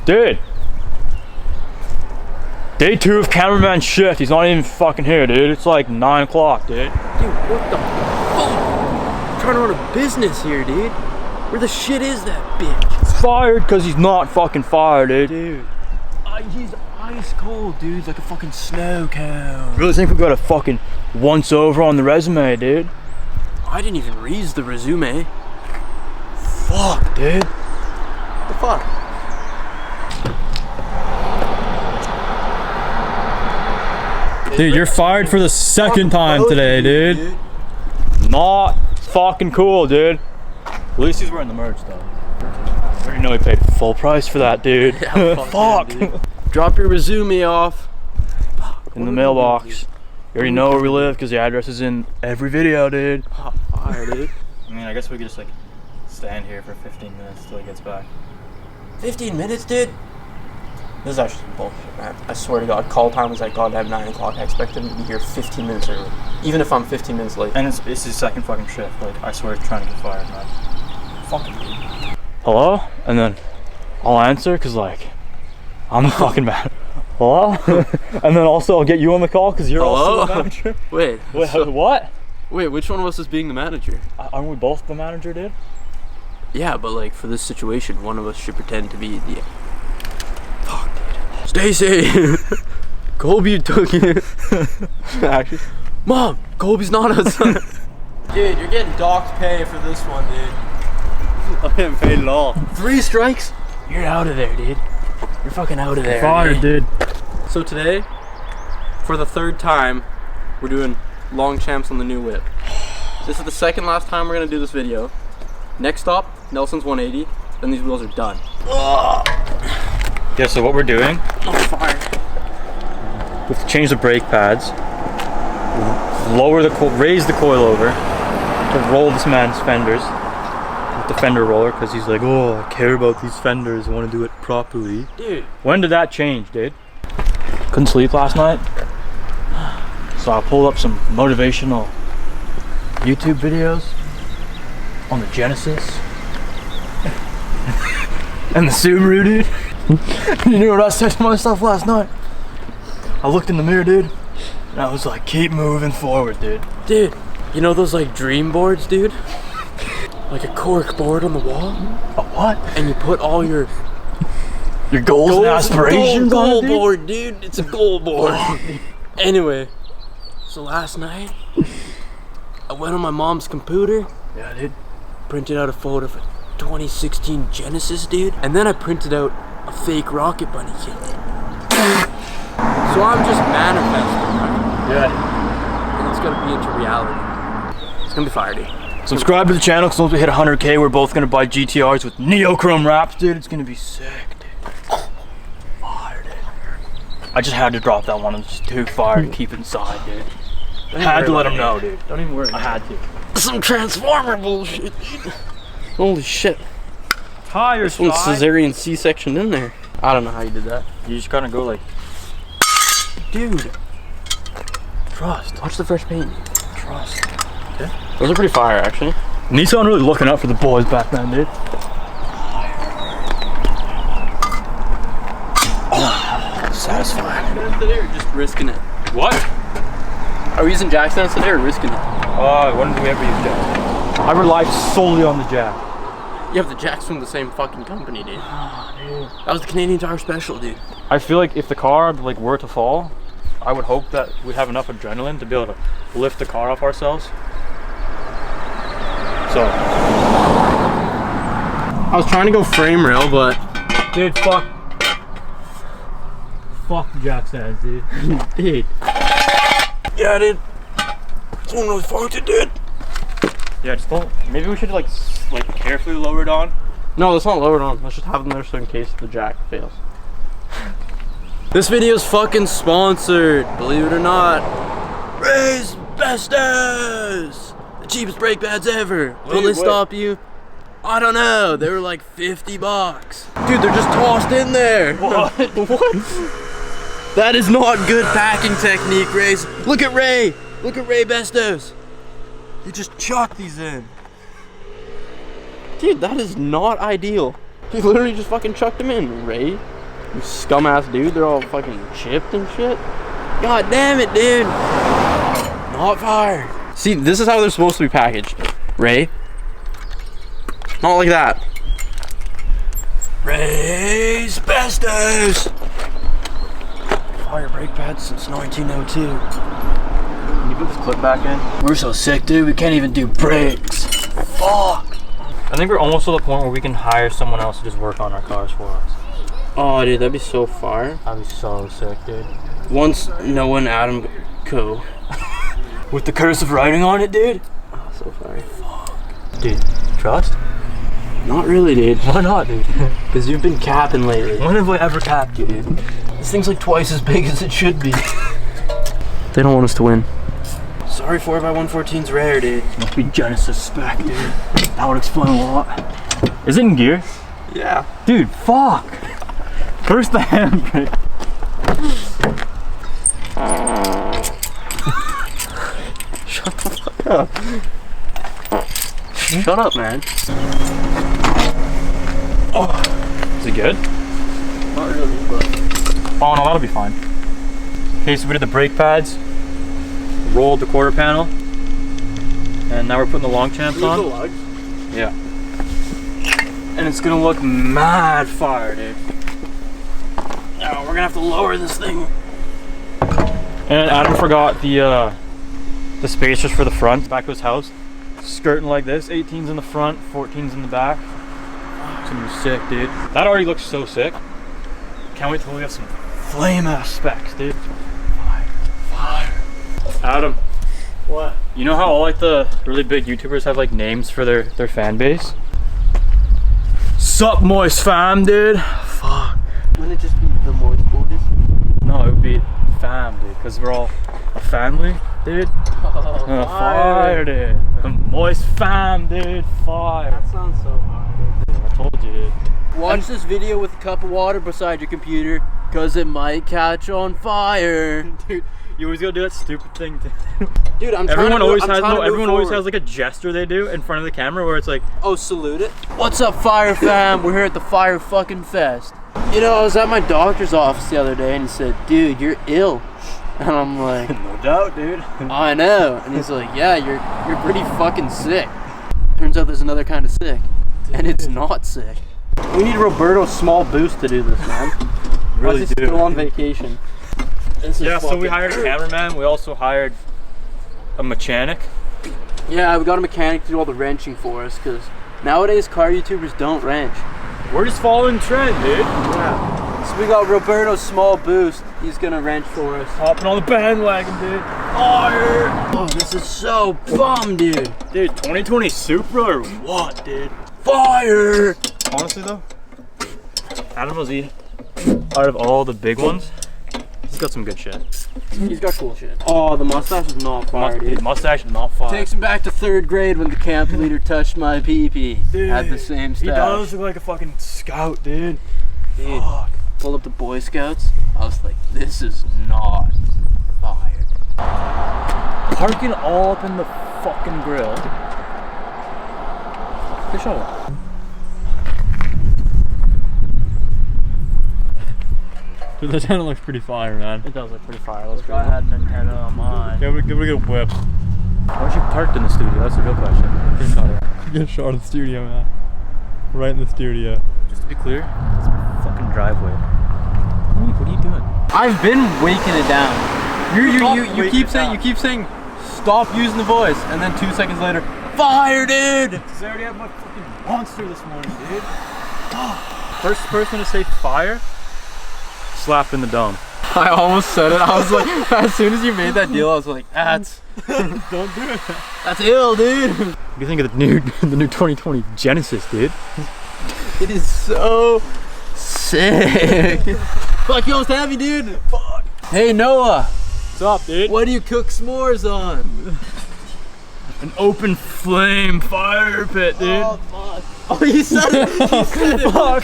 Dude. Day 2 of cameraman shift. He's not even fucking here, dude. It's like 9 o'clock, dude. Dude, what the fuck? I'm trying to run a business here, dude. Where the shit is that bitch? He's fired because he's not fucking fired, dude. Dude. He's ice cold, dude. Like a fucking snow cone. Really think we got a fucking once over on the resume, dude? I didn't even read the resume. Fuck, dude. What the fuck? Dude, you're fired for the second time today, dude. Not fucking cool, dude. At least he's wearing the merch, though. I already know he paid full price for that, dude. Yeah, fuck. Yeah, dude. Drop your resume off. In the mailbox. You already know where we live because the address is in every video, dude. Hot fire, dude. I mean, I guess we could just like stand here for 15 minutes till he gets back. 15 minutes, dude? This is actually bullshit, man. I swear to God, call time was at goddamn 9 o'clock. I expect him to be here 15 minutes early. Even if I'm 15 minutes late. And it's his second fucking shift. Like, I swear he's trying to get fired, man. Fucking dude. Hello? And then I'll answer because, like, I'm the fucking man. Hello? And then also I'll get you on the call because you're also the manager. Wait, what? Wait, which one of us is being the manager? Aren't we both the manager, dude? Yeah, but like for this situation, one of us should pretend to be the... Fuck, dude. Stacy! Colby took it. Actually, Mom, Colby's not outside. Dude, you're getting docked pay for this one, dude. I'm getting paid at all. 3 strikes? You're out of there, dude. You're fucking out of there. Fired, dude. So today, for the 3rd time, we're doing Longchamps on the new whip. This is the second last time we're gonna do this video. Next stop, Nelson's 180. Then these wheels are done. Yeah, so what we're doing, On fire. we have to change the brake pads, raise the coilover to roll this man's fenders with the fender roller because he's like, oh, I care about these fenders, I want to do it properly. Dude. When did that change, dude? Couldn't sleep last night, so I pulled up some motivational YouTube videos on the Genesis and the Subaru, dude. You know what I said to myself last night? I looked in the mirror, dude, and I was like, keep moving forward, dude. Dude, you know those like dream boards, dude? Like a cork board on the wall? A what? And you put all your goals and aspirations goal on it, dude? board, dude. It's a goal board. Anyway, so last night, I went on my mom's computer. Yeah, dude. Printed out a photo of a 2016 Genesis, dude. And then I printed out a fake Rocket Bunny kit. So I'm just manifesting, right? Yeah. And it's gonna be into reality. It's gonna be fire, dude. Subscribe to the channel because once we hit 100K, we're both gonna buy GTRs with neochrome wraps, dude. It's gonna be sick, dude. Fire, dude. I just had to drop that one. It was just too fire to keep inside, dude. I had to let him know, dude. Don't even worry. I had to. Some Transformer bullshit, dude. Holy shit. Tire This one's cesarean C-section in there. I don't know how you did that. You just gotta go like, Dude. trust. Watch the fresh paint. Trust. Okay. Those are pretty fire, actually. Nissan really looking out for the boys back then, dude. Oh, satisfying. Today or just risking it? What? Are we using jack stands today or risking it? When did we ever use jack? I rely solely on the jack. You have the jacks from the same fucking company, dude. That was the Canadian Tire Special, dude. I feel like if the car like were to fall, I would hope that we have enough adrenaline to be able to lift the car off ourselves. So I was trying to go frame rail, but dude, fuck the jack stands, dude. dude. Yeah, dude. Someone really fucked it, dude. Yeah, just don't. Maybe we should like carefully lower it on. No, let's not lower it on. Let's just have them there so in case the jack fails. This video's fucking sponsored, believe it or not. Raise Bestos! The cheapest brake pads ever. Will they stop you? I don't know. They were like 50 bucks. Dude, they're just tossed in there. What? What? That is not good packing technique, Ray. Look at Ray. Look at Ray Bestos. You just chuck these in. Dude, that is not ideal. He literally just fucking chucked them in, Ray. You scum ass dude, they're all fucking chipped and shit. God damn it, dude. Not fired. See, this is how they're supposed to be packaged, Ray. Not like that. Ray's bestest. Fire brake pads since 1902. Can you put this clip back in? We're so sick, dude. We can't even do brakes. Fuck. I think we're almost to the point where we can hire someone else to just work on our cars for us. Oh, dude, that'd be so fire. That'd be so sick, dude. Once Noah and Adam go. With the cursive writing on it, dude. Oh, so fire. Fuck. Dude, trust? Not really, dude. Why not, dude? Because you've been capping lately. When have I ever capped you, dude? This thing's like twice as big as it should be. They don't want us to win. Sorry, 4x114's rare, dude. Must be Genesis spec, dude. That would explain a lot. Is it in gear? Yeah. Dude, fuck. First the handbrake. Shut the fuck up. Shut up, man. Oh. Is it good? Not really, but... Oh no, that'll be fine. Okay, so we did the brake pads, rolled the quarter panel, and now we're putting the Longchamps on. The lugs? Yeah. And it's gonna look mad fire, dude. Now we're gonna have to lower this thing. And Adam forgot the spacers for the front, back of his house. Skirting like this, 18's in the front, 14's in the back. It's gonna be sick, dude. That already looks so sick. Can't wait till we have some flame ass specs, dude. Fire, fire. Adam. What? You know how all like the really big YouTubers have like names for their fan base? Sup, moist fam, dude. Fuck. Wouldn't it just be the Moist Boys? No, it would be fam, dude, because we're all a family, dude. Oh, Fire, dude. The moist fam, dude. Fire. That sounds so fire. Dude, I told you, dude. Watch this video with a cup of water beside your computer, cause it might catch on fire. Dude, you always gotta do that stupid thing. Dude, Everyone always has like a gesture they do in front of the camera where it's like, oh, salute it. What's up, Fire Fam? We're here at the Fire fucking Fest. You know, I was at my doctor's office the other day and he said, dude, you're ill. And I'm like, no doubt, dude. I know. And he's like, yeah, you're pretty fucking sick. Turns out there's another kind of sick. Dude. And it's not sick. We need Roberto's small boost to do this, man. Really do. Still on vacation. Yeah, so we hired a cameraman. We also hired a mechanic. Yeah, we got a mechanic to do all the wrenching for us because nowadays car YouTubers don't wrench. We're just following trend, dude. Yeah. So we got Roberto's small boost. He's gonna wrench for us. Hopping on the bandwagon, dude. Fire! Oh, this is so bum, dude. Dude, 2020 Supra or what, dude? Fire! Honestly though, Adam was out of all the big ones, he's got some good shit. He's got cool shit. Oh, the mustache is not fire, dude. Mustache is not fire. Takes him back to 3rd grade when the camp leader touched my pee-pee. Had the same stash. He does look like a fucking scout, dude. Dude, pulled up the Boy Scouts. I was like, this is not fire. Parking all up in the fucking grill. Good shot. Dude, the antenna looks pretty fire, man. It does look pretty fire. Let's go. I had an antenna on mine. Yeah, give it a good whip. Why aren't you parked in the studio? That's the real question. Get a shot of it. Get a shot of the studio, man. Right in the studio. Just to be clear, it's my fucking driveway. What are you doing? I've been waking it down. You keep saying stop using the voice, and then 2 seconds later, fire, dude! Because I already have my fucking monster this morning, dude. First person to say fire, slap in the dome. I almost said it. I was like, as soon as you made that deal, I was like, that's don't do it. That's ill, dude. What do you think of the new 2020 Genesis, dude? It is so sick. Fuck, you almost heavy, dude. Fuck. Hey, Noah. What's up, dude? What do you cook s'mores on? An open flame fire pit, dude. Oh, fuck. Oh, he said it. He said it. Fuck.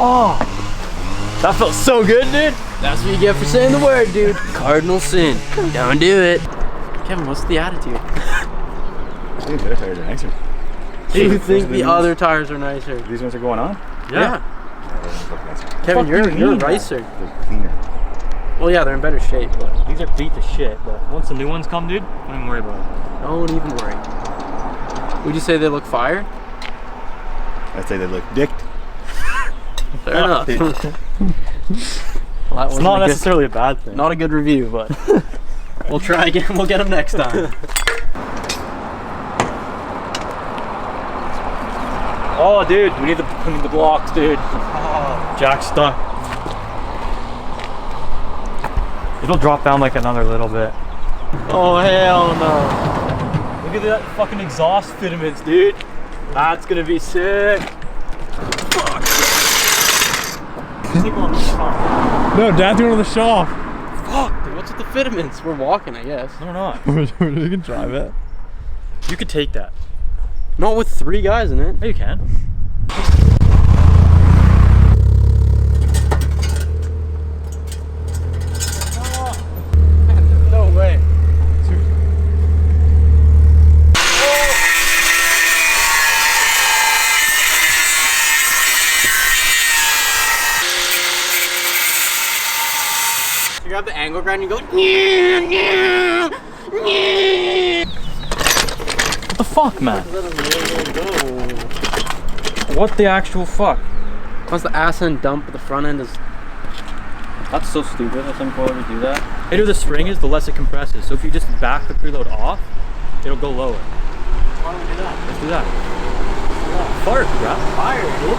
Oh, that felt so good, dude. That's what you get for saying the word, dude. Cardinal sin. Don't do it. Kevin, what's the attitude? I think the other tires are nicer. Do you think the other tires are nicer? These ones are going on? Yeah. Those look nicer. Kevin, Fuck you're do you a mean, racer. They're cleaner. Well, yeah, they're in better shape, but These are beat to shit, but once the new ones come, dude, don't even worry about it. don't even worry. Would you say they look fire? I'd say they look dicked. Fair enough. Dude. Well, that It's wasn't not a good- necessarily a bad thing. Not a good review, but we'll try again. We'll get them next time. Oh, dude, we need the blocks, dude. Oh, Jack's stuck. It'll drop down like another little bit. Oh, hell no. Look at that fucking exhaust filaments, dude. That's gonna be sick. Fuck. Take one. No, Dad's going to the shop. Fuck, dude, what's with the filaments? We're walking, I guess. No, we're not. We can drive it. You could take that. Not with 3 guys in it. Yeah, you can. No way. You grab the angle grind and you go. What the fuck, man? What the actual fuck? Once the ass end dump, but the front end is. That's so stupid. Let some coilovers do that. The bigger the spring is, the less it compresses. So if you just back the preload off, it'll go lower. Why don't we do that? Let's do that. Fart, bro. Fire, dude.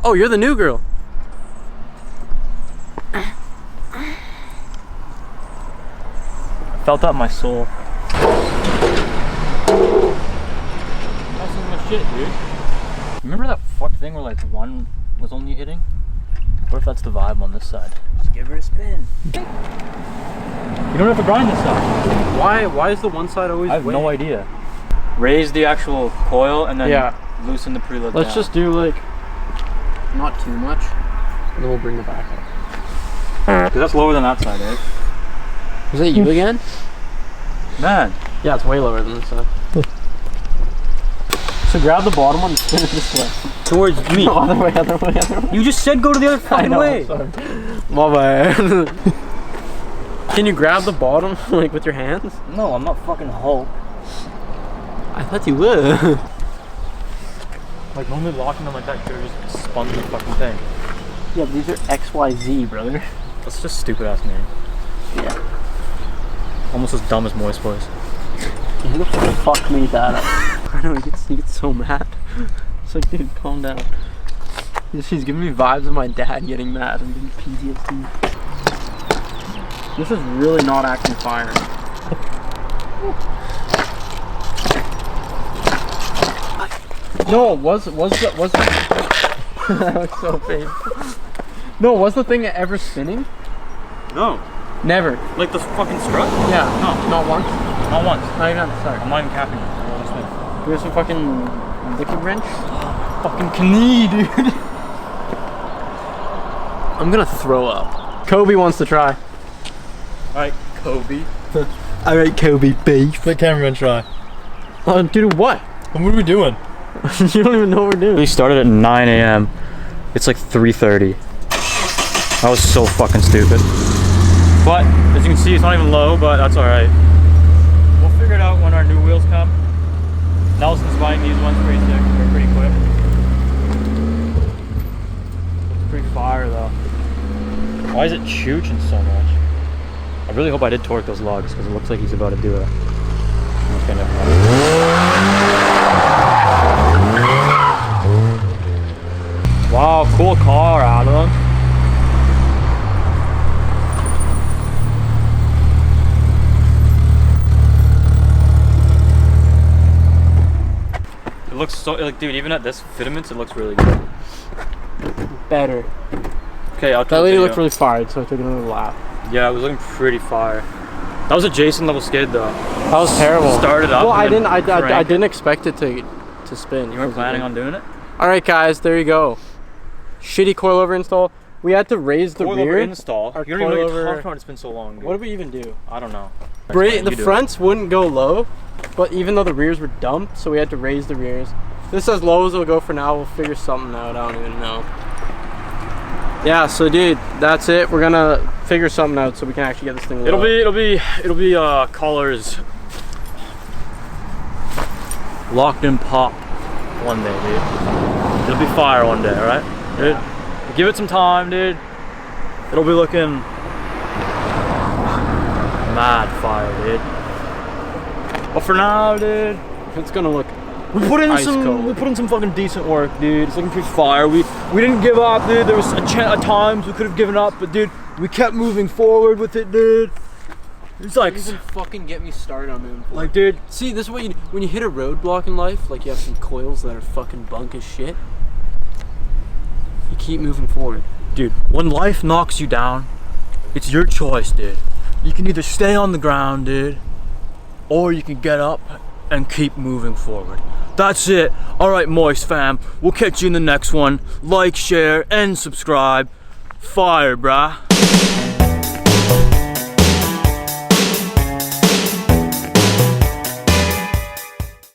Oh, you're the new girl. I felt that in my soul. That's some of my shit, dude. Remember that fuck thing where like one was only hitting? What if that's the vibe on this side? Just give her a spin. You don't have to grind this side. Why is the one side always? I have no idea. Raise the actual coil and then loosen the preload Let's down. just do like not too much, and then we'll bring it back up. Because that's lower than that side, right? Is that you again? Man. Yeah, it's way lower than this side. So grab the bottom one and spin it this way. Towards me. No, other way, other way, other way. You just said go to the other I fucking know, way. sorry. My bad. Can you grab the bottom like with your hands? No, I'm not fucking Hulk. I thought you would. Like normally locking them like that, you could have just spun the fucking thing. Yeah, but these are XYZ, brother. That's just stupid ass name. Yeah. Almost as dumb as Moist Boys. Who the fuck made that up? I know, he gets so mad. It's like, dude, calm down. She's giving me vibes of my dad getting mad and getting PTSD. This is really not acting fire. No, was that was so painful. No, was the thing ever spinning? No. Never. Like the fucking strut? Yeah. No. Not once. Not once. Not even on the start. I'm not even capping it. Do we have some fucking liquid wrench? Fucking knee, dude. I'm gonna throw up. Kobe wants to try. Alright, Kobe. Alright, Kobe beef. Let Cameraman try. Dude, what? And what are we doing? You don't even know what we're doing. We started at 9 a.m. It's like 3:30. That was so fucking stupid. But, as you can see, it's not even low, but that's alright. We'll figure it out when our new wheels come. Nelson's buying these ones pretty sick. They're pretty quick. It's pretty fire though. Why is it chooching so much? I really hope I did torque those lugs because it looks like he's about to do it. Okay, never mind. Wow, cool car, Adam. It looks so, like, dude, even at this filaments, it looks really good. Better. Okay, I'll That lady looked really fired, so I took another lap. Yeah, it was looking pretty fire. That was a Jason level skid though. That was terrible. Started up. Well, I and didn't. then I didn't expect it to spin. You weren't planning on doing it? All right, guys, there you go. Shitty coilover install. We had to raise the rear. Coilover install. Our You don't even know what you're coilover- talking about. It's been so long. Dude. What did we even do? I don't know. The fronts wouldn't go low, but even though the rears were dumped, so we had to raise the rears. This as low as it'll go for now. We'll figure something out. I don't even know. Yeah, so dude, that's it. We're gonna figure something out so we can actually get this thing lit up. It'll be colors locked in pop one day, dude. It'll be fire one day, alright? Dude, give it some time, dude. It'll be looking mad fire, dude. But for now, dude, It's gonna look we put in ice cold. some fucking decent work, dude. It's looking pretty fire. We didn't give up, dude. There was at times we could have given up, but dude, we kept moving forward with it, dude. It's like, Don't even fucking get me started on moving forward. like, dude. See, this is what when you hit a roadblock in life, like you have some coils that are fucking bunk as shit, you keep moving forward. Dude, when life knocks you down, it's your choice, dude. You can either stay on the ground, dude, or you can get up and keep moving forward. That's it. All right, Moist fam. We'll catch you in the next one. Like, share, and subscribe. Fire, brah.